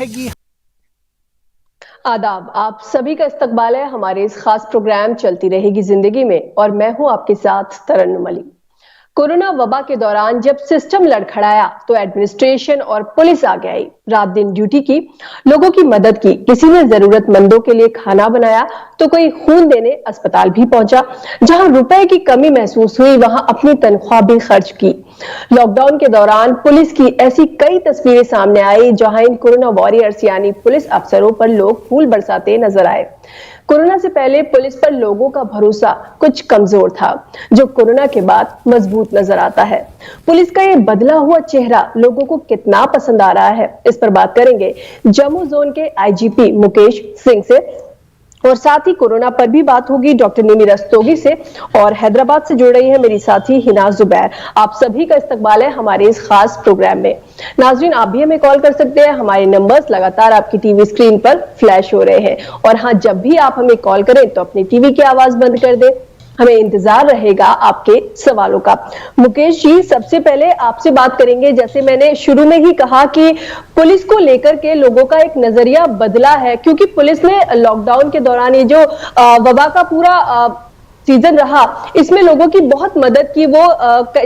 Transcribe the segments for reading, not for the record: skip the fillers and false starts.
रहेगी। आदाब, आप सभी का इस्तकबाल है हमारे इस खास प्रोग्राम चलती रहेगी जिंदगी में और मैं हूं आपके साथ तरन्नुम अली। कोरोना वबा के दौरान जब सिस्टम लड़खड़ाया तो एडमिनिस्ट्रेशन और पुलिस आगे आई, रात दिन ड्यूटी की, लोगों की मदद की। किसी ने जरूरतमंदों के लिए खाना बनाया तो कोई खून देने अस्पताल भी पहुंचा। जहां रुपए की कमी महसूस हुई वहां अपनी तनख्वाह भी खर्च की। लॉकडाउन के दौरान पुलिस की ऐसी कई तस्वीरें सामने आई जहां इन कोरोना वॉरियर्स यानी पुलिस अफसरों पर लोग फूल बरसाते नजर आए। कोरोना से पहले पुलिस पर लोगों का भरोसा कुछ कमजोर था, जो कोरोना के बाद मजबूत नजर आता है। पुलिस का ये बदला हुआ चेहरा लोगों को कितना पसंद आ रहा है, इस पर बात करेंगे जम्मू जोन के आईजीपी मुकेश सिंह से, और साथ ही कोरोना पर भी बात होगी डॉक्टर निमी रस्तोगी से, और हैदराबाद से जुड़ रही है मेरी साथी हिना जुबैर। आप सभी का इस्तकबाल है हमारे इस खास प्रोग्राम में। नाजरीन, आप भी हमें कॉल कर सकते हैं, हमारे नंबर्स लगातार आपकी टीवी स्क्रीन पर फ्लैश हो रहे हैं। और हाँ, जब भी आप हमें कॉल करें तो अपनी टीवी की आवाज बंद कर दें, हमें इंतजार रहेगा आपके सवालों का। मुकेश जी, सबसे पहले आपसे बात करेंगे। जैसे मैंने शुरू में ही कहा कि पुलिस को लेकर के लोगों का एक नजरिया बदला है, क्योंकि पुलिस ने लॉकडाउन के दौरान ये जो वबा का पूरा सीजन रहा, इसमें लोगों की बहुत मदद की। वो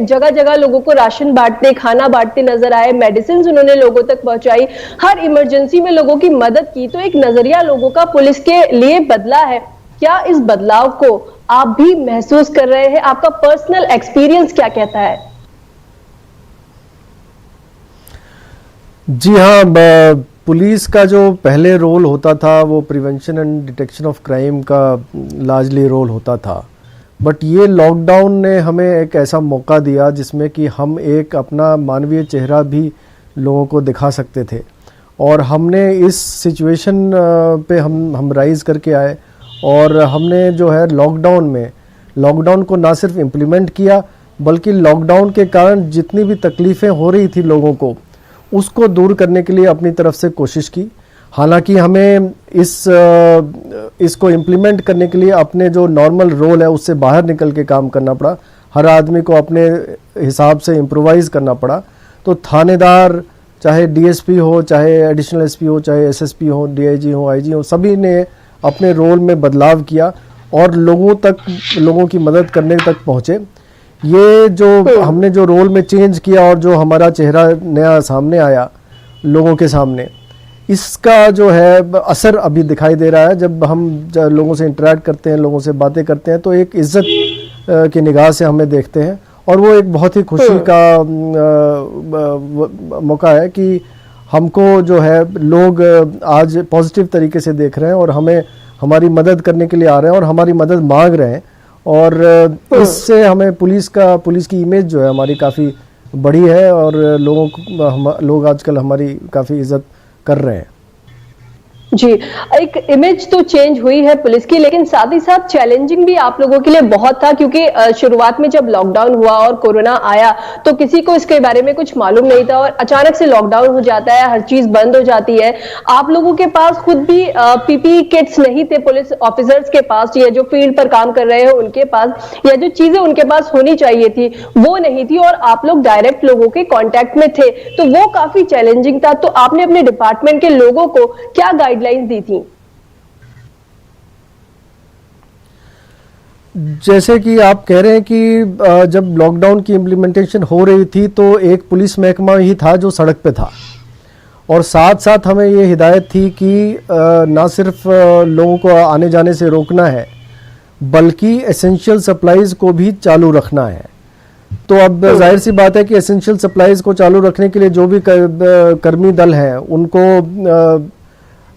जगह जगह लोगों को राशन बांटते, खाना बांटते नजर आए, मेडिसिन उन्होंने लोगों तक पहुंचाई, हर इमरजेंसी में लोगों की मदद की। तो एक नजरिया लोगों का पुलिस के लिए बदला है। क्या इस बदलाव को आप भी महसूस कर रहे हैं? आपका पर्सनल एक्सपीरियंस क्या कहता है? जी हाँ, पुलिस का जो पहले रोल होता था वो prevention and detection of crime का लार्जली रोल होता था। बट ये लॉकडाउन ने हमें एक ऐसा मौका दिया जिसमें कि हम एक अपना मानवीय चेहरा भी लोगों को दिखा सकते थे, और हमने इस सिचुएशन पे हम राइज करके आए। और हमने जो है लॉकडाउन को ना सिर्फ इम्प्लीमेंट किया, बल्कि लॉकडाउन के कारण जितनी भी तकलीफ़ें हो रही थी लोगों को, उसको दूर करने के लिए अपनी तरफ से कोशिश की। हालांकि हमें इसको इम्प्लीमेंट करने के लिए अपने जो नॉर्मल रोल है उससे बाहर निकल के काम करना पड़ा। हर आदमी को अपने हिसाब से इम्प्रोवाइज़ करना पड़ा। तो थानेदार, चाहे डीएसपी हो, चाहे एडिशनल एसपी हो, चाहे एसएसपी हो, डीआईजी हो, आईजी हो, सभी ने अपने रोल में बदलाव किया और लोगों की मदद करने तक पहुँचे। ये जो हमने जो रोल में चेंज किया और जो हमारा चेहरा नया सामने आया लोगों के सामने, इसका जो है असर अभी दिखाई दे रहा है। जब हम लोगों से इंटरेक्ट करते हैं, लोगों से बातें करते हैं, तो एक इज्जत की निगाह से हमें देखते हैं, और वो एक बहुत ही खुशी का मौका है कि हमको जो है लोग आज पॉजिटिव तरीके से देख रहे हैं और हमें हमारी मदद करने के लिए आ रहे हैं और हमारी मदद मांग रहे हैं। और इससे हमें पुलिस की इमेज जो है हमारी काफ़ी बड़ी है, और लोग आजकल हमारी काफ़ी इज्जत कर रहे हैं। जी, एक इमेज तो चेंज हुई है पुलिस की, लेकिन साथ ही साथ चैलेंजिंग भी आप लोगों के लिए बहुत था, क्योंकि शुरुआत में जब लॉकडाउन हुआ और कोरोना आया तो किसी को इसके बारे में कुछ मालूम नहीं था, और अचानक से लॉकडाउन हो जाता है, हर चीज बंद हो जाती है। आप लोगों के पास खुद भी पीपीई किट्स नहीं थे, पुलिस ऑफिसर्स के पास या जो फील्ड पर काम कर रहे हैं उनके पास, या जो चीजें उनके पास होनी चाहिए थी वो नहीं थी, और आप लोग डायरेक्ट लोगों के कॉन्टेक्ट में थे, तो वो काफी चैलेंजिंग था। तो आपने अपने डिपार्टमेंट के लोगों को क्या गाइडलाइंस दी थी? जैसे कि आप कह रहे हैं कि जब लॉकडाउन की इम्प्लीमेंटेशन हो रही थी तो एक पुलिस महकमा ही था जो सड़क पे था, और साथ साथ हमें ये हिदायत थी कि ना सिर्फ लोगों को आने जाने से रोकना है, बल्कि एसेंशियल सप्लाईज को भी चालू रखना है। तो अब जाहिर सी बात है कि एसेंशियल सप्लाईज को चालू रखने के लिए जो भी कर्मी दल हैं उनको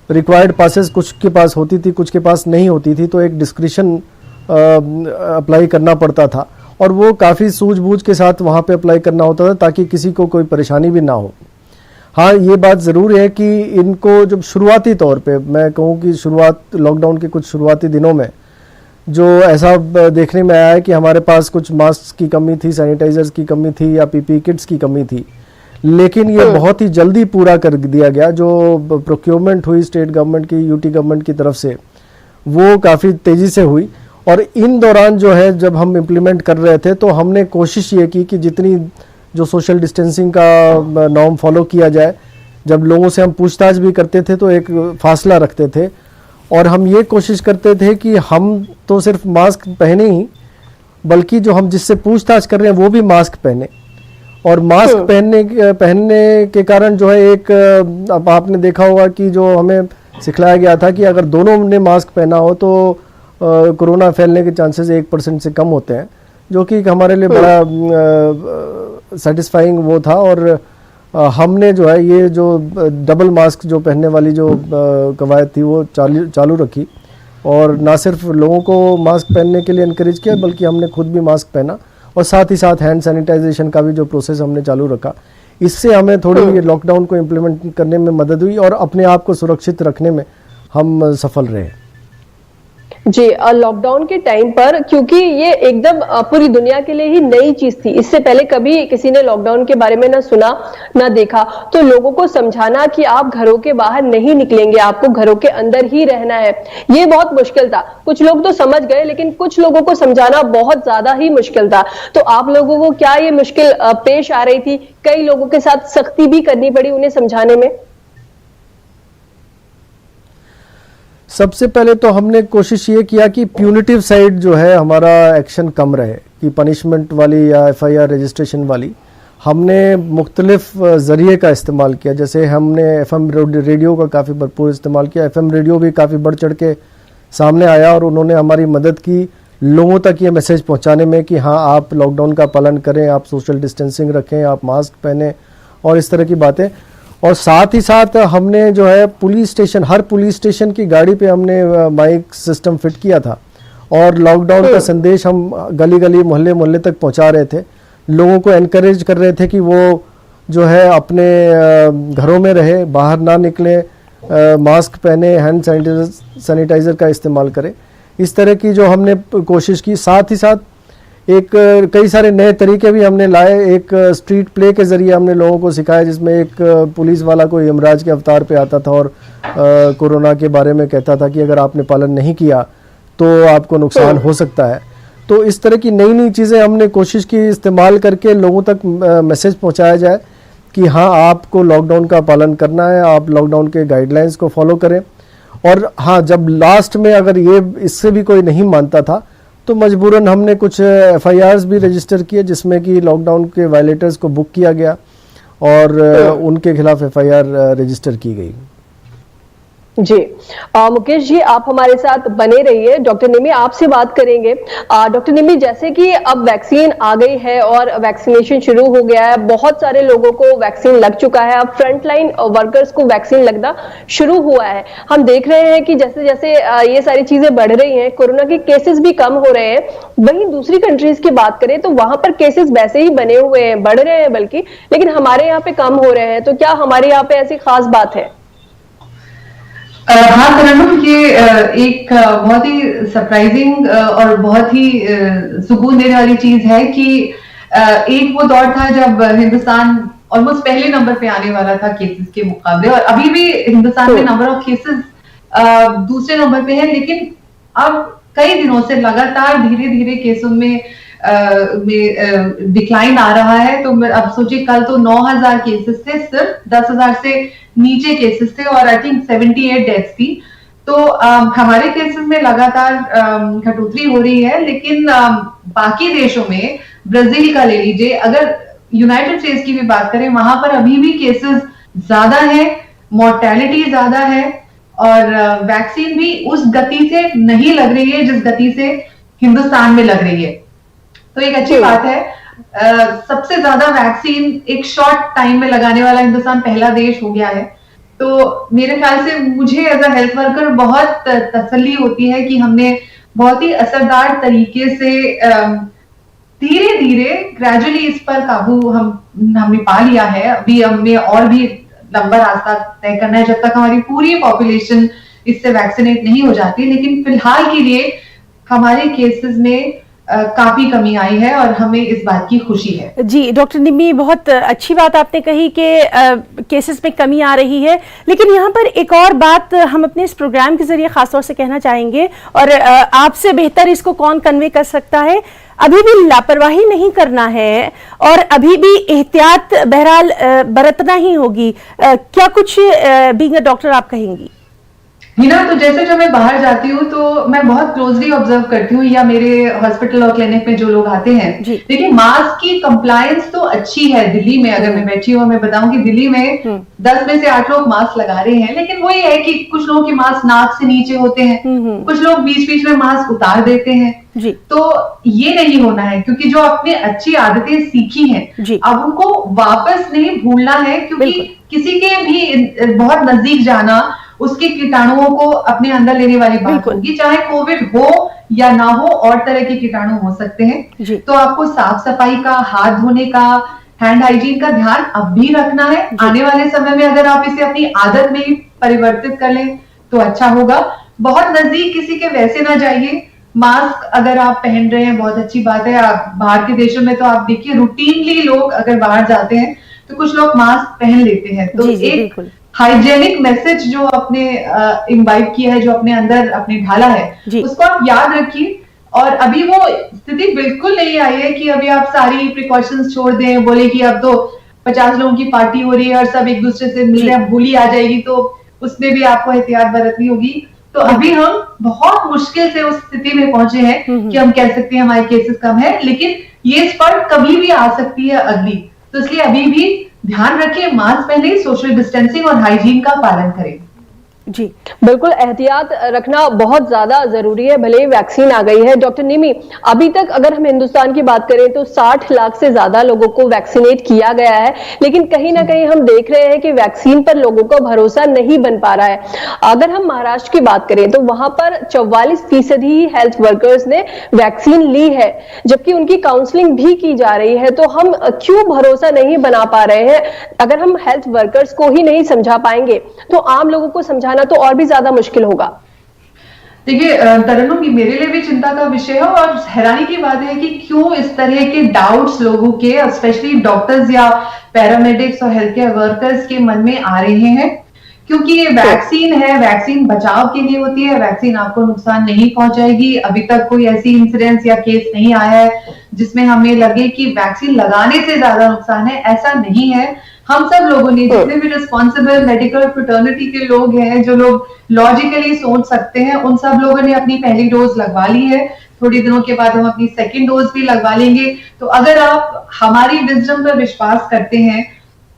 रिक्वायर्ड पासेस कुछ के पास होती थी, कुछ के पास नहीं होती थी, तो एक डिस्क्रिशन अप्लाई करना पड़ता था, और वो काफ़ी सूझबूझ के साथ वहाँ पे अप्लाई करना होता था ताकि किसी को कोई परेशानी भी ना हो। हाँ, ये बात ज़रूर है कि इनको जब शुरुआती तौर पे, मैं कहूँ कि लॉकडाउन के कुछ शुरुआती दिनों में जो ऐसा देखने में आया है कि हमारे पास कुछ मास्क की कमी थी, सैनिटाइजर्स की कमी थी, या पीपी किट्स की कमी थी, लेकिन ये बहुत ही जल्दी पूरा कर दिया गया। जो प्रोक्योरमेंट हुई स्टेट गवर्नमेंट की, यूटी गवर्नमेंट की तरफ से, वो काफ़ी तेज़ी से हुई। और इन दौरान जो है जब हम इम्प्लीमेंट कर रहे थे तो हमने कोशिश ये की कि जितनी जो सोशल डिस्टेंसिंग का नॉर्म फॉलो किया जाए, जब लोगों से हम पूछताछ भी करते थे तो एक फासला रखते थे, और हम ये कोशिश करते थे कि हम तो सिर्फ मास्क पहने ही, बल्कि जो हम जिससे पूछताछ कर रहे हैं वो भी मास्क पहने। और मास्क पहनने के कारण जो है एक, अब आपने देखा होगा कि जो हमें सिखलाया गया था कि अगर दोनों ने मास्क पहना हो तो कोरोना फैलने के चांसेस 1% से कम होते हैं, जो कि हमारे लिए बड़ा सेटिस्फाइंग वो था। और हमने जो है ये जो डबल मास्क जो पहनने वाली जो कवायद थी वो चालू रखी, और ना सिर्फ लोगों को मास्क पहनने के लिए इनकरेज किया, बल्कि हमने खुद भी मास्क पहना, और साथ ही साथ हैंड सैनिटाइजेशन का भी जो प्रोसेस हमने चालू रखा। इससे हमें थोड़ी ये लॉकडाउन को इम्प्लीमेंट करने में मदद हुई, और अपने आप को सुरक्षित रखने में हम सफल रहे। जी, लॉकडाउन के टाइम पर, क्योंकि ये एकदम पूरी दुनिया के लिए ही नई चीज थी, इससे पहले कभी किसी ने लॉकडाउन के बारे में ना सुना ना देखा, तो लोगों को समझाना कि आप घरों के बाहर नहीं निकलेंगे, आपको घरों के अंदर ही रहना है, ये बहुत मुश्किल था। कुछ लोग तो समझ गए, लेकिन कुछ लोगों को समझाना बहुत ज्यादा ही मुश्किल था। तो आप लोगों को क्या ये मुश्किल पेश आ रही थी? कई लोगों के साथ सख्ती भी करनी पड़ी उन्हें समझाने में। सबसे पहले तो हमने कोशिश ये किया कि प्यूनिटिव साइड जो है हमारा एक्शन कम रहे, कि पनिशमेंट वाली या एफआईआर रजिस्ट्रेशन वाली। हमने मुख्तलिफ ज़रिए का इस्तेमाल किया, जैसे हमने एफएम रेडियो का काफ़ी भरपूर इस्तेमाल किया। एफएम रेडियो भी काफ़ी बढ़ चढ़ के सामने आया, और उन्होंने हमारी मदद की लोगों तक ये मैसेज पहुंचाने में कि हाँ, आप लॉकडाउन का पालन करें, आप सोशल डिस्टेंसिंग रखें, आप मास्क पहने, और इस तरह की बातें। और साथ ही साथ हमने जो है पुलिस स्टेशन, हर पुलिस स्टेशन की गाड़ी पे हमने माइक सिस्टम फिट किया था, और लॉकडाउन का संदेश हम गली गली मोहल्ले मोहल्ले तक पहुंचा रहे थे। लोगों को एनकरेज कर रहे थे कि वो जो है अपने घरों में रहे, बाहर ना निकले, मास्क पहने, हैंड सैनिटाइजर का इस्तेमाल करें। इस तरह की जो हमने कोशिश की। साथ ही साथ एक कई सारे नए तरीके भी हमने लाए। एक स्ट्रीट प्ले के ज़रिए हमने लोगों को सिखाया, जिसमें एक पुलिस वाला कोई यमराज के अवतार पे आता था और कोरोना के बारे में कहता था कि अगर आपने पालन नहीं किया तो आपको नुकसान हो सकता है। तो इस तरह की नई नई चीज़ें हमने कोशिश की इस्तेमाल करके लोगों तक मैसेज पहुंचाया जाए कि हाँ, आपको लॉकडाउन का पालन करना है, आप लॉकडाउन के गाइडलाइंस को फॉलो करें। और हाँ, जब लास्ट में अगर ये इससे भी कोई नहीं मानता था तो मजबूरन हमने कुछ एफआईआर्स भी रजिस्टर किए, जिसमें कि लॉकडाउन के वायलेटर्स को बुक किया गया और उनके खिलाफ एफआईआर रजिस्टर की गई। जी, मुकेश जी, आप हमारे साथ बने रहिए। डॉक्टर निमी आपसे बात करेंगे। डॉक्टर निमी, जैसे कि अब वैक्सीन आ गई है और वैक्सीनेशन शुरू हो गया है, बहुत सारे लोगों को वैक्सीन लग चुका है, अब फ्रंटलाइन वर्कर्स को वैक्सीन लगना शुरू हुआ है। हम देख रहे हैं कि जैसे जैसे ये सारी चीजें बढ़ रही हैं, कोरोना के केसेस भी कम हो रहे हैं। वहीं दूसरी कंट्रीज की बात करें तो वहां पर केसेस वैसे ही बने हुए हैं, बढ़ रहे हैं बल्कि, लेकिन हमारे यहाँ पे कम हो रहे हैं। तो क्या हमारे यहाँ पे ऐसी खास बात है? हाँ तरन्नुम, ये एक बहुत ही सरप्राइजिंग और बहुत ही सुकून देने वाली चीज है कि एक वो दौर था जब हिंदुस्तान ऑलमोस्ट पहले नंबर पे आने वाला था केसेस के मुकाबले, और अभी भी हिंदुस्तान में नंबर ऑफ केसेस दूसरे नंबर पे है, लेकिन अब कई दिनों से लगातार धीरे धीरे केसों में डिक्लाइन आ रहा है। तो अब सोचिए, कल तो 9,000 केसेस थे, सिर्फ 10,000 से नीचे केसेस थे, और आई थिंक 78 डेथ्स थी। तो हमारे केसेस में लगातार घटोतरी हो रही है, लेकिन बाकी देशों में, ब्राजील का ले लीजिए, अगर यूनाइटेड स्टेट्स की भी बात करें, वहां पर अभी भी केसेस ज्यादा है, मोर्टेलिटी ज्यादा है, और वैक्सीन भी उस गति से नहीं लग रही है जिस गति से हिंदुस्तान में लग रही है। तो एक अच्छी बात है। सबसे ज्यादा वैक्सीन एक शॉर्ट टाइम में लगाने वाला हिंदुस्तान पहला देश हो गया है। तो मेरे ख्याल से मुझे एज अ हेल्थ वर्कर बहुत तसल्ली होती है कि हमने बहुत ही असरदार तरीके से धीरे धीरे ग्रेजुअली इस पर काबू हमने पा लिया है। अभी हमें और भी लंबा रास्ता तय करना है जब तक हमारी पूरी पॉपुलेशन इससे वैक्सीनेट नहीं हो जाती, लेकिन फिलहाल के लिए हमारे केसेस में काफी कमी आई है और हमें इस बात की खुशी है। जी डॉक्टर निम्मी, बहुत अच्छी बात आपने कही कि केसेस में कमी आ रही है, लेकिन यहाँ पर एक और बात हम अपने इस प्रोग्राम के जरिए खासतौर से कहना चाहेंगे, और आपसे बेहतर इसको कौन कन्वे कर सकता है, अभी भी लापरवाही नहीं करना है और अभी भी एहतियात बहरहाल बरतना ही होगी। क्या कुछ बीइंग अ डॉक्टर आप कहेंगी? हिना, तो जैसे जब मैं बाहर जाती हूँ तो मैं बहुत क्लोजली ऑब्जर्व करती हूँ, या मेरे हॉस्पिटल और क्लिनिक में जो लोग आते हैं, देखिए मास्क की कंप्लायंस तो अच्छी है। दिल्ली में अगर मैं बैठी हूँ, मैं बताऊं कि दिल्ली में 10 में से 8 लोग मास्क लगा रहे हैं, लेकिन वो ये है कि कुछ लोगों के मास्क नाक से नीचे होते हैं, कुछ लोग बीच बीच में मास्क उतार देते हैं। तो ये नहीं होना है, क्योंकि जो अपने अच्छी आदतें सीखी हैं अब उनको वापस नहीं भूलना है, क्योंकि किसी के भी बहुत नजदीक जाना उसके कीटाणुओं को अपने अंदर लेने वाली बात होगी, चाहे कोविड हो या ना हो, और तरह के कीटाणु हो सकते हैं। तो आपको साफ सफाई का, हाथ धोने का, हैंड हाइजीन का ध्यान अब भी रखना है। आने वाले समय में अगर आप इसे अपनी आदत में परिवर्तित कर लें तो अच्छा होगा। बहुत नजदीक किसी के वैसे ना जाइए। मास्क अगर आप पहन रहे हैं बहुत अच्छी बात है। आप बाहर के देशों में तो आप देखिए रूटीनली लोग अगर बाहर जाते हैं तो कुछ लोग मास्क पहन लेते हैं। तो एक हाइजेनिक मैसेज जो आपने इम्बाइब किया है, जो अपने अंदर आपने ढाला है, उसको आप याद रखिए। और अभी वो स्थिति बिल्कुल नहीं आई है कि अभी आप सारी प्रिकॉशंस छोड़ दें, बोले कि अब तो 50 लोगों की पार्टी हो रही है और सब एक दूसरे से मिल रहे हैं, भूली आ जाएगी, तो उसमें भी आपको एहतियात बरतनी होगी। तो अभी हम बहुत मुश्किल से उस स्थिति में पहुंचे हैं कि हम कह सकते हैं हमारे केसेस कम है, लेकिन ये स्पर्ट कभी भी आ सकती है अगली। तो इसलिए अभी भी ध्यान रखें, मास्क पहने, सोशल डिस्टेंसिंग और हाइजीन का पालन करें। जी बिल्कुल, एहतियात रखना बहुत ज्यादा जरूरी है, भले ही वैक्सीन आ गई है। डॉक्टर निमी, अभी तक अगर हम हिंदुस्तान की बात करें तो 60 लाख से ज्यादा लोगों को वैक्सीनेट किया गया है, लेकिन कहीं ना कहीं हम देख रहे हैं कि वैक्सीन पर लोगों को भरोसा नहीं बन पा रहा है। अगर हम महाराष्ट्र की बात करें तो वहां पर 44% ही हेल्थ वर्कर्स ने वैक्सीन ली है, जबकि उनकी काउंसलिंग भी की जा रही है। तो हम क्यों भरोसा नहीं बना पा रहे हैं? अगर हम हेल्थ वर्कर्स को ही नहीं समझा पाएंगे तो आम लोगों को समझाना तो और भी ज्यादा मुश्किल होगा। देखिए तरन्नुम, मेरे लिए भी चिंता का विषय है और हैरानी की बात है कि क्यों इस तरह के डाउट्स लोगों के, स्पेशली डॉक्टर्स या पैरामेडिक्स और हेल्थ केयर वर्कर्स के मन में आ रहे हैं। क्योंकि ये वैक्सीन है, वैक्सीन बचाव के लिए होती है, वैक्सीन आपको नुकसान नहीं पहुंचाएगी। अभी तक कोई ऐसी इंसिडेंस या केस नहीं आया है जिसमें हमें लगे कि वैक्सीन लगाने से ज्यादा नुकसान है, ऐसा नहीं है। हम सब लोगों ने, जितने भी रिस्पॉन्सिबल मेडिकल फ्रेटर्निटी के लोग हैं, जो लोग लॉजिकली सोच सकते हैं, उन सब लोगों ने अपनी पहली डोज लगवा ली है। थोड़ी दिनों के बाद हम अपनी सेकंड डोज भी लगवा लेंगे। तो अगर आप हमारी विजडम पर विश्वास करते हैं,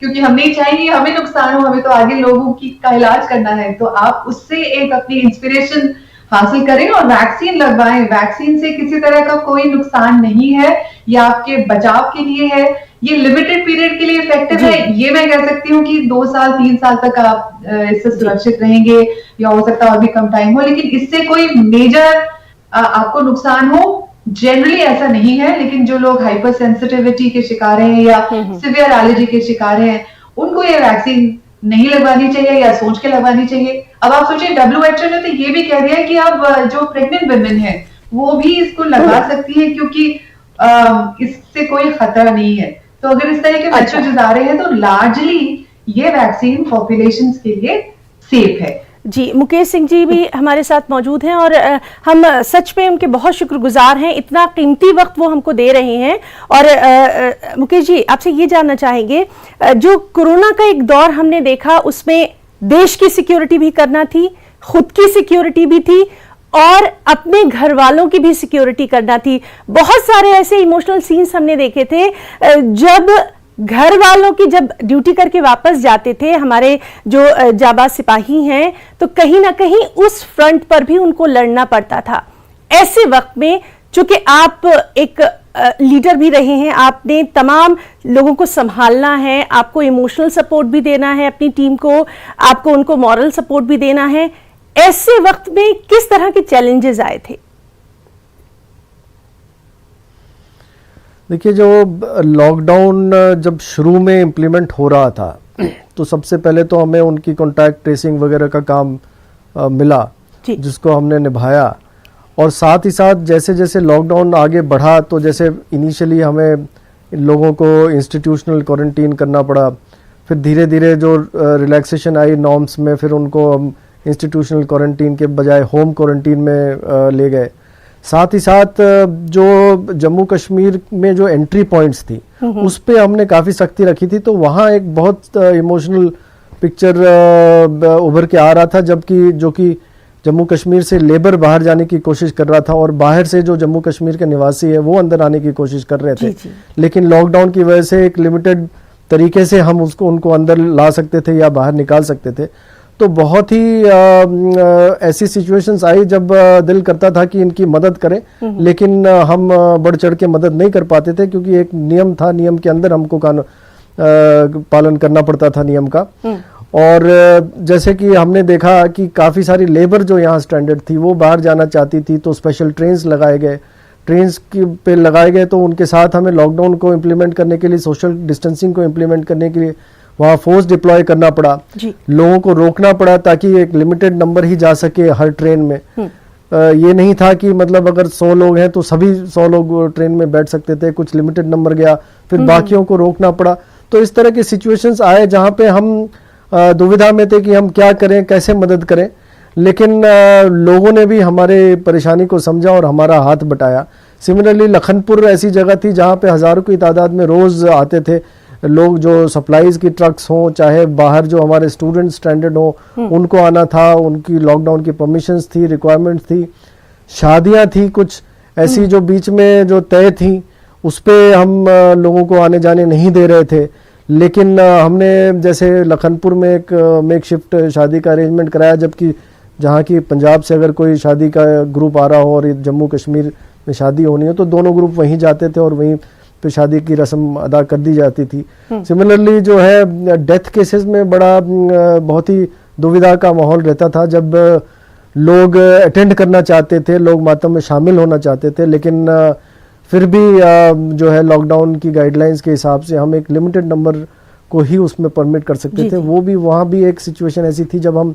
क्योंकि हम नहीं चाहेंगे हमें नुकसान हो, हमें तो आगे लोगों का इलाज करना है, तो आप उससे एक अपनी इंस्पिरेशन हासिल करें और वैक्सीन लगवाएं। वैक्सीन से किसी तरह का कोई नुकसान नहीं है, ये आपके बचाव के लिए है, ये लिमिटेड पीरियड के लिए इफेक्टिव है। ये मैं कह सकती हूँ कि 2 साल 3 साल तक आप इससे सुरक्षित रहेंगे, या हो सकता है और भी कम टाइम हो, लेकिन इससे कोई मेजर आपको नुकसान हो जनरली ऐसा नहीं है। लेकिन जो लोग हाइपर सेंसिटिविटी के शिकार हैं या सिवियर एलर्जी के शिकार हैं, उनको ये वैक्सीन नहीं लगवानी चाहिए या सोच के लगवानी चाहिए। अब आप सोचिए, WHO ने तो ये भी कह दिया है कि अब जो प्रेग्नेंट वुमेन है वो भी इसको लगवा सकती है, क्योंकि इससे कोई खतरा नहीं है। तो अगर इस तरह के मैसेजेस आ रहे हैं तो लार्जली ये वैक्सीन पॉपुलेशन के लिए सेफ है। जी, मुकेश सिंह जी भी हमारे साथ मौजूद हैं और हम सच में उनके बहुत शुक्रगुजार हैं, इतना कीमती वक्त वो हमको दे रहे हैं। और मुकेश जी, आपसे ये जानना चाहेंगे, जो कोरोना का एक दौर हमने देखा उसमें देश की सिक्योरिटी भी करना थी, खुद की सिक्योरिटी भी थी और अपने घर वालों की भी सिक्योरिटी करना थी। बहुत सारे ऐसे इमोशनल सीन्स हमने देखे थे जब घर वालों की, जब ड्यूटी करके वापस जाते थे हमारे जो जाबाज सिपाही हैं, तो कहीं ना कहीं उस फ्रंट पर भी उनको लड़ना पड़ता था। ऐसे वक्त में चूंकि आप एक लीडर भी रहे हैं, आपने तमाम लोगों को संभालना है, आपको इमोशनल सपोर्ट भी देना है अपनी टीम को, आपको उनको मॉरल सपोर्ट भी देना है। ऐसे वक्त में किस तरह के चैलेंजेस आए थे? देखिए, जो लॉकडाउन जब शुरू में इम्प्लीमेंट हो रहा था तो सबसे पहले तो हमें उनकी कॉन्टैक्ट ट्रेसिंग वगैरह का काम मिला, जिसको हमने निभाया। और साथ ही साथ जैसे जैसे लॉकडाउन आगे बढ़ा तो जैसे इनिशियली हमें लोगों को इंस्टीट्यूशनल क्वारंटीन करना पड़ा, फिर धीरे धीरे जो रिलैक्सेशन आई नॉर्म्स में, फिर उनको हम इंस्टीट्यूशनल क्वारंटीन के बजाय होम क्वारंटीन में ले गए। साथ ही साथ जो जम्मू कश्मीर में जो एंट्री पॉइंट्स थी उस पे हमने काफ़ी सख्ती रखी थी, तो वहाँ एक बहुत इमोशनल पिक्चर उभर के आ रहा था, जबकि जो कि जम्मू कश्मीर से लेबर बाहर जाने की कोशिश कर रहा था और बाहर से जो जम्मू कश्मीर के निवासी है वो अंदर आने की कोशिश कर रहे थे। लेकिन लॉकडाउन की वजह से एक लिमिटेड तरीके से हम उनको अंदर ला सकते थे या बाहर निकाल सकते थे। तो बहुत ही ऐसी सिचुएशंस आई जब दिल करता था कि इनकी मदद करें, लेकिन हम बढ़ चढ़ के मदद नहीं कर पाते थे, क्योंकि एक नियम था, नियम के अंदर हमको पालन करना पड़ता था नियम का। और जैसे कि हमने देखा कि काफ़ी सारी लेबर जो यहाँ स्टैंडर्ड थी वो बाहर जाना चाहती थी, तो स्पेशल ट्रेन्स लगाए गए, पे लगाए गए, तो उनके साथ हमें लॉकडाउन को इम्प्लीमेंट करने के लिए, सोशल डिस्टेंसिंग को इम्प्लीमेंट करने के लिए वहाँ फोर्स डिप्लॉय करना पड़ा, लोगों को रोकना पड़ा ताकि एक लिमिटेड नंबर ही जा सके हर ट्रेन में। ये नहीं था कि मतलब अगर 100 लोग हैं तो सभी 100 लोग ट्रेन में बैठ सकते थे, कुछ लिमिटेड नंबर गया, फिर बाकियों को रोकना पड़ा। तो इस तरह के सिचुएशंस आए जहाँ पे हम दुविधा में थे कि हम क्या करें, कैसे मदद करें, लेकिन लोगों ने भी हमारे परेशानी को समझा और हमारा हाथ बटाया। सिमिलरली लखनपुर ऐसी जगह थी जहाँ पे हज़ारों की तादाद में रोज़ आते थे लोग, जो सप्लाईज की ट्रक्स हों, चाहे बाहर जो हमारे स्टूडेंट स्टैंडर्ड हो, उनको आना था, उनकी लॉकडाउन की परमिशंस थी, रिक्वायरमेंट्स थी, शादियां थी कुछ ऐसी जो बीच में जो तय थी, उस पर हम लोगों को आने जाने नहीं दे रहे थे। लेकिन हमने जैसे लखनपुर में एक मेकशिफ्ट शादी का अरेंजमेंट कराया, जबकि जहाँ की पंजाब से अगर कोई शादी का ग्रुप आ रहा हो और जम्मू कश्मीर में शादी होनी हो तो दोनों ग्रुप वहीं जाते थे और वहीं पे शादी की रस्म अदा कर दी जाती थी। सिमिलरली जो है डेथ केसेस में बहुत ही दुविधा का माहौल रहता था, जब लोग अटेंड करना चाहते थे, लोग मातम में शामिल होना चाहते थे, लेकिन फिर भी जो है लॉकडाउन की गाइडलाइंस के हिसाब से हम एक लिमिटेड नंबर को ही उसमें परमिट कर सकते थे। वो भी वहाँ भी एक सिचुएशन ऐसी थी जब हम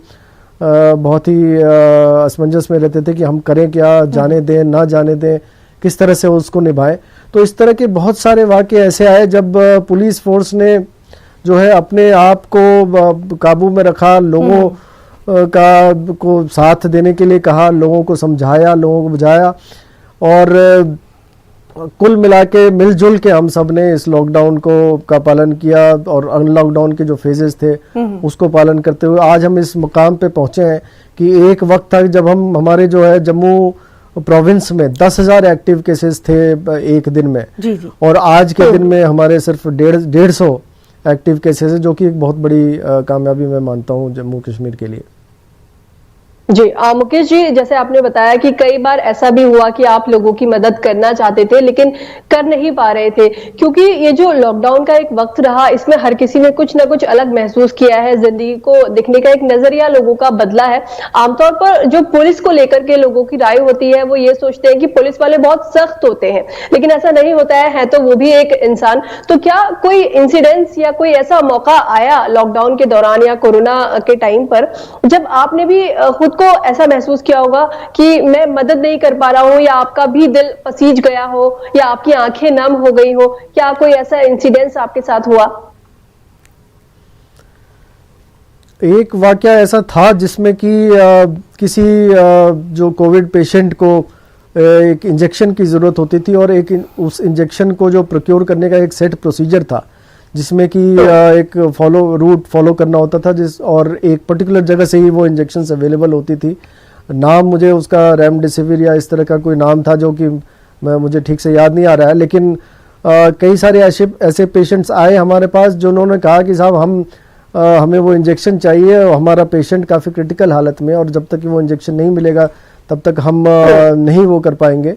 बहुत ही असमंजस में रहते थे कि हम करें क्या, जाने दें ना जाने दें, किस तरह से उसको निभाएं। तो इस तरह के बहुत सारे वाक़े ऐसे आए जब पुलिस फोर्स ने जो है अपने आप को काबू में रखा, लोगों को साथ देने के लिए कहा, लोगों को समझाया, लोगों को बुझाया, और कुल मिला के मिलजुल के हम सब ने इस लॉकडाउन का पालन किया और अनलॉकडाउन के जो फेजेस थे उसको पालन करते हुए आज हम इस मुकाम पे पहुंचे हैं कि एक वक्त था जब हमारे जो है जम्मू प्रोविंस में 10,000 एक्टिव केसेस थे एक दिन में, और आज के दिन में हमारे सिर्फ 150 एक्टिव केसेस है, जो कि एक बहुत बड़ी कामयाबी मैं मानता हूँ जम्मू कश्मीर के लिए। जी मुकेश जी, जैसे आपने बताया कि कई बार ऐसा भी हुआ कि आप लोगों की मदद करना चाहते थे लेकिन कर नहीं पा रहे थे, क्योंकि ये जो लॉकडाउन का एक वक्त रहा इसमें हर किसी ने कुछ ना कुछ अलग महसूस किया है, जिंदगी को देखने का एक नजरिया लोगों का बदला है। आमतौर पर जो पुलिस को लेकर के लोगों की राय होती है वो ये सोचते हैं कि पुलिस वाले बहुत सख्त होते हैं, लेकिन ऐसा नहीं होता है तो वो भी एक इंसान। तो क्या कोई इंसिडेंस या कोई ऐसा मौका आया लॉकडाउन के दौरान या कोरोना के टाइम पर जब आपने भी खुद को ऐसा महसूस किया होगा कि मैं मदद नहीं कर पा रहा हूं, या आपका भी दिल पसीज गया हो या आपकी आंखें नम हो गई हो? क्या कोई ऐसा इंसिडेंस आपके साथ हुआ? एक वाकया ऐसा था जिसमें कि किसी जो कोविड पेशेंट को एक इंजेक्शन की ज़रूरत होती थी, और उस इंजेक्शन को जो प्रोक्योर करने का एक सेट प्रोसीजर था जिसमें कि एक रूट फॉलो करना होता था, और एक पर्टिकुलर जगह से ही वो इंजेक्शंस अवेलेबल होती थी। नाम मुझे उसका रेमडेसिविर या इस तरह का कोई नाम था जो कि मुझे ठीक से याद नहीं आ रहा है, लेकिन कई सारे ऐसे पेशेंट्स आए हमारे पास जिन्होंने कहा कि साहब हमें वो इंजेक्शन चाहिए, और हमारा पेशेंट काफ़ी क्रिटिकल हालत में, और जब तक वो इंजेक्शन नहीं मिलेगा तब तक हम नहीं वो कर पाएंगे।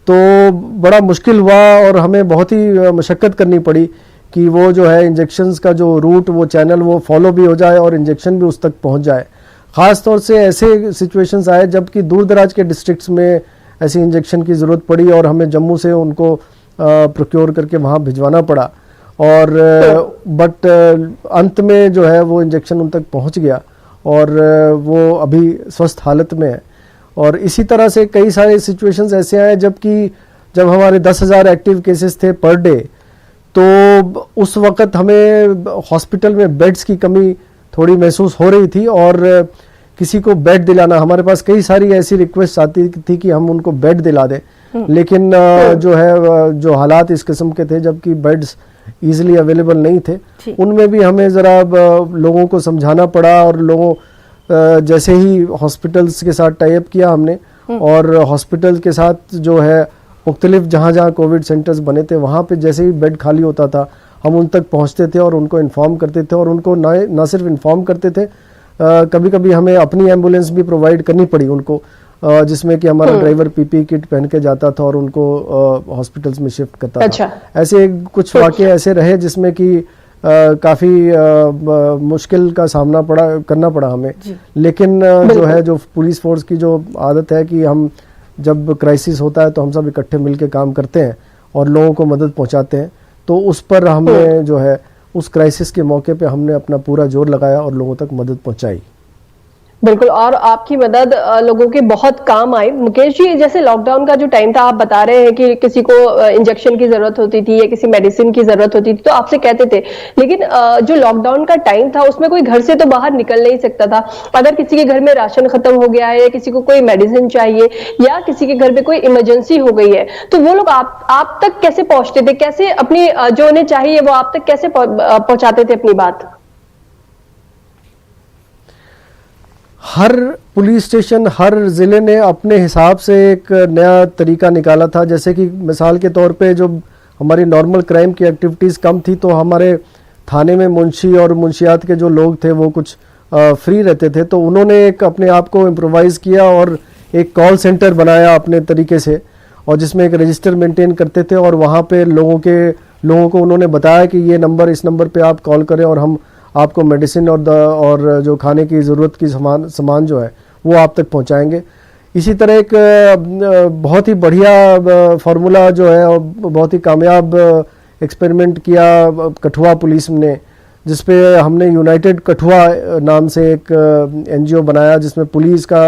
तो बड़ा मुश्किल हुआ और हमें बहुत ही मशक्क़त करनी पड़ी कि वो जो है इंजेक्शंस का जो रूट, वो चैनल वो फॉलो भी हो जाए और इंजेक्शन भी उस तक पहुंच जाए। ख़ास तौर से ऐसे सिचुएशंस आए जबकि दूर दराज के डिस्ट्रिक्ट्स में ऐसी इंजेक्शन की ज़रूरत पड़ी और हमें जम्मू से उनको प्रोक्योर करके वहाँ भिजवाना पड़ा, और बट अंत में जो है वो इंजेक्शन उन तक पहुँच गया और वो अभी स्वस्थ हालत में है। और इसी तरह से कई सारे सिचुएशंस ऐसे आए जब हमारे 10,000 एक्टिव केसेस थे पर डे, तो उस वक्त हमें हॉस्पिटल में बेड्स की कमी थोड़ी महसूस हो रही थी और किसी को बेड दिलाना, हमारे पास कई सारी ऐसी रिक्वेस्ट आती थी कि हम उनको बेड दिला दें, लेकिन जो हालात इस किस्म के थे जबकि बेड्स इजीली अवेलेबल नहीं थे, उनमें भी हमें ज़रा लोगों को समझाना पड़ा और जैसे ही हॉस्पिटल्स के साथ टाई अप किया हमने और हॉस्पिटल के साथ जो है मुख्तलिफ जहाँ कोविड सेंटर्स बने थे वहाँ पे जैसे ही बेड खाली होता था हम उन तक पहुँचते थे और उनको इन्फॉर्म करते थे और उनको ना सिर्फ इन्फॉर्म करते थे, कभी कभी हमें अपनी एम्बुलेंस भी प्रोवाइड करनी पड़ी उनको, जिसमें कि हमारा ड्राइवर पीपी किट पहन के जाता था और उनको हॉस्पिटल्स में शिफ्ट करता था। ऐसे कुछ वाक़े ऐसे रहे जिसमें कि काफ़ी मुश्किल का सामना करना पड़ा हमें, लेकिन जो पुलिस फोर्स की जो आदत है कि हम जब क्राइसिस होता है तो हम सब इकट्ठे मिलकर काम करते हैं और लोगों को मदद पहुंचाते हैं, तो उस पर हमने उस क्राइसिस के मौके पे हमने अपना पूरा जोर लगाया और लोगों तक मदद पहुंचाई। बिल्कुल, और आपकी मदद लोगों के बहुत काम आई। मुकेश जी, जैसे लॉकडाउन का जो टाइम था, आप बता रहे हैं कि किसी को इंजेक्शन की जरूरत होती थी या किसी मेडिसिन की जरूरत होती थी तो आपसे कहते थे, लेकिन जो लॉकडाउन का टाइम था उसमें कोई घर से तो बाहर निकल नहीं सकता था। अगर किसी के घर में राशन खत्म हो गया है या किसी को कोई मेडिसिन चाहिए या किसी के घर में कोई इमरजेंसी हो गई है तो वो लोग आप तक कैसे पहुंचते थे, कैसे अपनी जो उन्हें चाहिए वो आप तक कैसे पहुंचाते थे अपनी बात? हर पुलिस स्टेशन, हर ज़िले ने अपने हिसाब से एक नया तरीका निकाला था। जैसे कि मिसाल के तौर पे जो हमारी नॉर्मल क्राइम की एक्टिविटीज़ कम थी तो हमारे थाने में मुंशी और मुंशियात के जो लोग थे वो कुछ फ्री रहते थे, तो उन्होंने एक अपने आप को इम्प्रोवाइज़ किया और एक कॉल सेंटर बनाया अपने तरीके से, और जिसमें एक रजिस्टर मेंटेन करते थे और वहाँ पे लोगों को उन्होंने बताया कि ये नंबर, इस नंबर पे आप कॉल करें और हम आपको मेडिसिन और जो खाने की ज़रूरत की सामान जो है वो आप तक पहुंचाएंगे। इसी तरह एक बहुत ही बढ़िया फार्मूला जो है और बहुत ही कामयाब एक्सपेरिमेंट किया कठुआ पुलिस ने, जिसपे हमने यूनाइटेड कठुआ नाम से एक एनजीओ बनाया जिसमें पुलिस का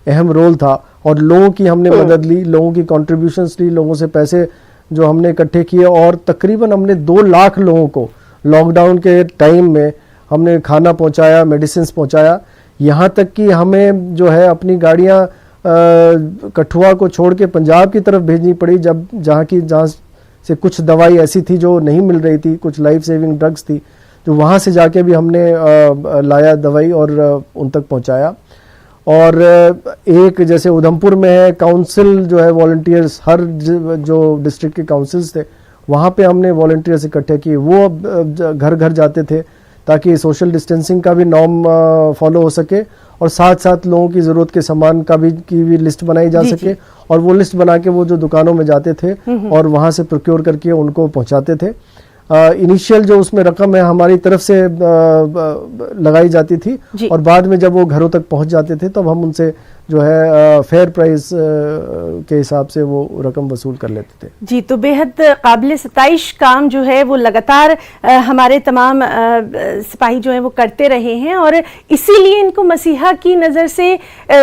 अहम रोल था और लोगों की हमने मदद ली, लोगों की कॉन्ट्रीब्यूशंस ली, लोगों से पैसे जो हमने इकट्ठे किए और तकरीबन हमने 2 लाख लोगों को लॉकडाउन के टाइम में हमने खाना पहुंचाया, मेडिसिन पहुंचाया। यहाँ तक कि हमें जो है अपनी गाड़ियाँ कठुआ को छोड़ के पंजाब की तरफ भेजनी पड़ी जहाँ से कुछ दवाई ऐसी थी जो नहीं मिल रही थी, कुछ लाइफ सेविंग ड्रग्स थी, तो वहाँ से जाके भी हमने लाया दवाई और उन तक पहुँचाया। और एक जैसे उधमपुर में है काउंसिल जो है वॉलंटियर्स, हर जो डिस्ट्रिक्ट के काउंसिल्स थे वहाँ पे हमने वॉलंटियर्स इकट्ठे किए, वो घर घर जाते थे ताकि सोशल डिस्टेंसिंग का भी नॉर्म फॉलो हो सके और साथ साथ लोगों की ज़रूरत के सामान की भी लिस्ट बनाई जा सके और वो लिस्ट बना के वो जो दुकानों में जाते थे और वहाँ से प्रोक्योर करके उनको पहुँचाते थे। इनिशियल जो उसमें रकम है हमारी तरफ से लगाई जाती थी और बाद में जब वो घरों तक पहुंच जाते थे तब हम उनसे जो है फेयर प्राइस के हिसाब से वो रकम वसूल कर लेते थे। जी, तो बेहद काबिल सताइश काम जो है वो लगातार हमारे तमाम सिपाही जो है वो करते रहे हैं और इसीलिए इनको मसीहा की नज़र से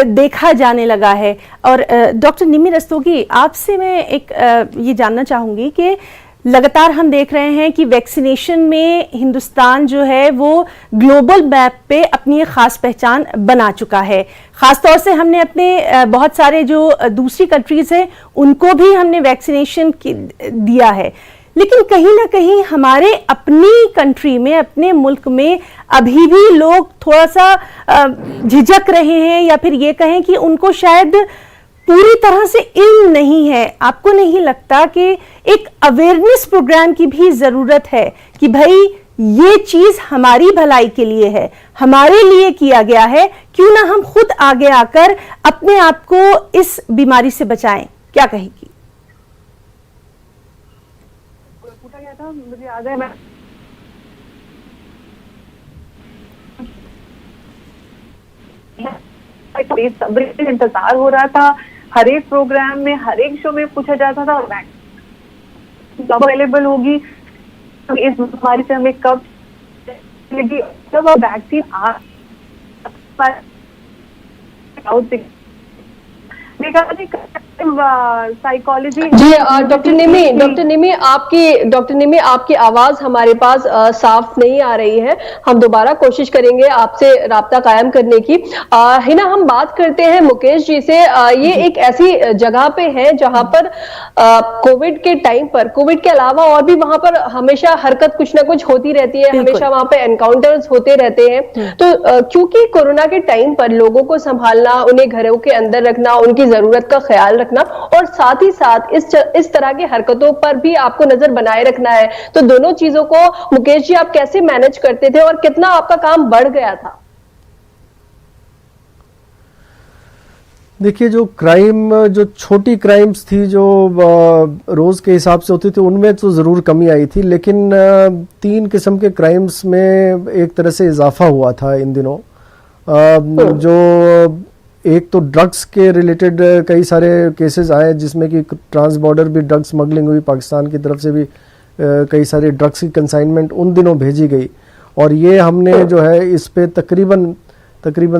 देखा जाने लगा है। और डॉक्टर निम्मी रस्तोगी, आपसे मैं एक ये जानना चाहूँगी कि लगातार हम देख रहे हैं कि वैक्सीनेशन में हिंदुस्तान जो है वो ग्लोबल मैप पे अपनी एक खास पहचान बना चुका है। खासतौर से हमने अपने बहुत सारे जो दूसरी कंट्रीज हैं उनको भी हमने वैक्सीनेशन दिया है, लेकिन कहीं ना कहीं हमारे अपनी कंट्री में, अपने मुल्क में अभी भी लोग थोड़ा सा झिझक रहे हैं या फिर ये कहें कि उनको शायद पूरी तरह से इल्म नहीं है। आपको नहीं लगता कि एक अवेयरनेस प्रोग्राम की भी जरूरत है कि भाई ये चीज हमारी भलाई के लिए है, हमारे लिए किया गया है, क्यों ना हम खुद आगे आकर अपने आप को इस बीमारी से बचाएं? क्या कहेगी? पूछा गया था, मुझे याद है, मैं इंतजार हो रहा था। हर एक प्रोग्राम में, हर एक शो में पूछा जाता था कब अवेलेबल होगी, इस बीमारी से हमें कब लगी, जब वैक्सीन साइकोलॉजी। जी डॉक्टर निमी आपकी आवाज हमारे पास साफ नहीं आ रही है। हम दोबारा कोशिश करेंगे आपसे राब्ता कायम करने की। हिना, हम बात करते हैं मुकेश जी से। ये एक ऐसी जगह पे है जहां पर कोविड के टाइम पर, कोविड के अलावा और भी वहां पर हमेशा हरकत कुछ ना कुछ होती रहती है, हमेशा वहां पे एनकाउंटर्स होते रहते हैं। तो क्योंकि कोरोना के टाइम पर लोगों को संभालना, उन्हें घरों के अंदर रखना, उनकी जरूरत का ख्याल रखना और साथ ही साथ इस तरह की हरकतों पर भी आपको नजर बनाए रखना है, तो दोनों चीजों को मुकेश जी आप कैसे मैनेज करते थे और कितना आपका काम बढ़ गया था? देखिए, जो क्राइम, जो छोटी क्राइम्स थी जो रोज के हिसाब से होती थी, उनमें तो ज़रूर कमी आई थी, लेकिन 3 किस्म के क्राइम्स में एक तरह से इजाफा हुआ था इन दिनों। जो एक तो ड्रग्स के रिलेटेड कई सारे केसेस आए, जिसमें कि ट्रांस बॉर्डर भी ड्रग्स स्मगलिंग हुई, पाकिस्तान की तरफ से भी कई सारे ड्रग्स की कंसाइनमेंट उन दिनों भेजी गई, और ये हमने जो है इस पे तकरीबन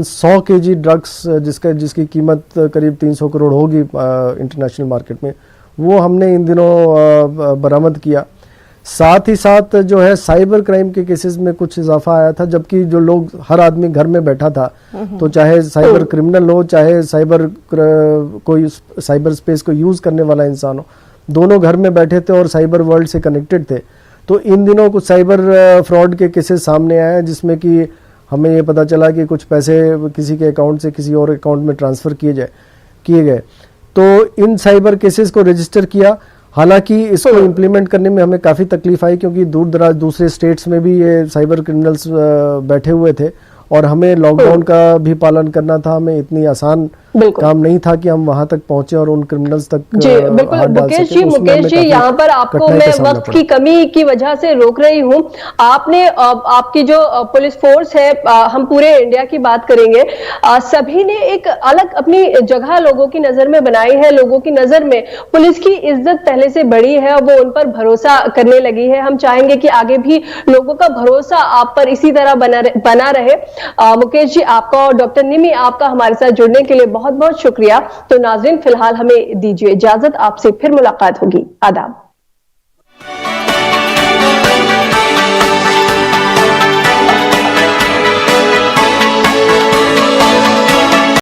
100 केजी ड्रग्स, जिसकी कीमत करीब 300 करोड़ होगी इंटरनेशनल मार्केट में, वो हमने इन दिनों बरामद किया। साथ ही साथ जो है साइबर क्राइम के केसेस में कुछ इजाफा आया था, जबकि जो लोग, हर आदमी घर में बैठा था, तो चाहे साइबर क्रिमिनल हो, चाहे कोई साइबर स्पेस को यूज करने वाला इंसान हो, दोनों घर में बैठे थे और साइबर वर्ल्ड से कनेक्टेड थे। तो इन दिनों कुछ साइबर फ्रॉड के केसेस सामने आए हैं, जिसमें कि हमें ये पता चला कि कुछ पैसे किसी के अकाउंट से किसी और अकाउंट में ट्रांसफर किए गए। तो इन साइबर केसेस को रजिस्टर किया। हालांकि इसको इम्प्लीमेंट करने में हमें काफ़ी तकलीफ आई, क्योंकि दूर दराज दूसरे स्टेट्स में भी ये साइबर क्रिमिनल्स बैठे हुए थे, और हमें लॉकडाउन का भी पालन करना था। हमें इतनी आसान काम नहीं था कि हम वहां तक पहुंचे और उन क्रिमिनल्स तक जी बिल्कुल। मुकेश जी यहाँ पर आपको मैं वक्त की कमी की वजह से रोक रही हूँ। आपने आपकी जो पुलिस फोर्स है, हम पूरे इंडिया की बात करेंगे, सभी ने एक अलग अपनी जगह लोगों की नजर में बनाई है। लोगों की नजर में पुलिस की इज्जत पहले से बड़ी है और वो उन पर भरोसा करने लगी है। हम चाहेंगे कि आगे भी लोगों का भरोसा आप पर इसी तरह बना रहे। मुकेश जी, आपका और डॉक्टर निमी, आपका हमारे साथ जुड़ने के लिए बहुत बहुत शुक्रिया। तो नाज़रीन, फिलहाल हमें दीजिए इजाजत, आपसे फिर मुलाकात होगी। आदाब।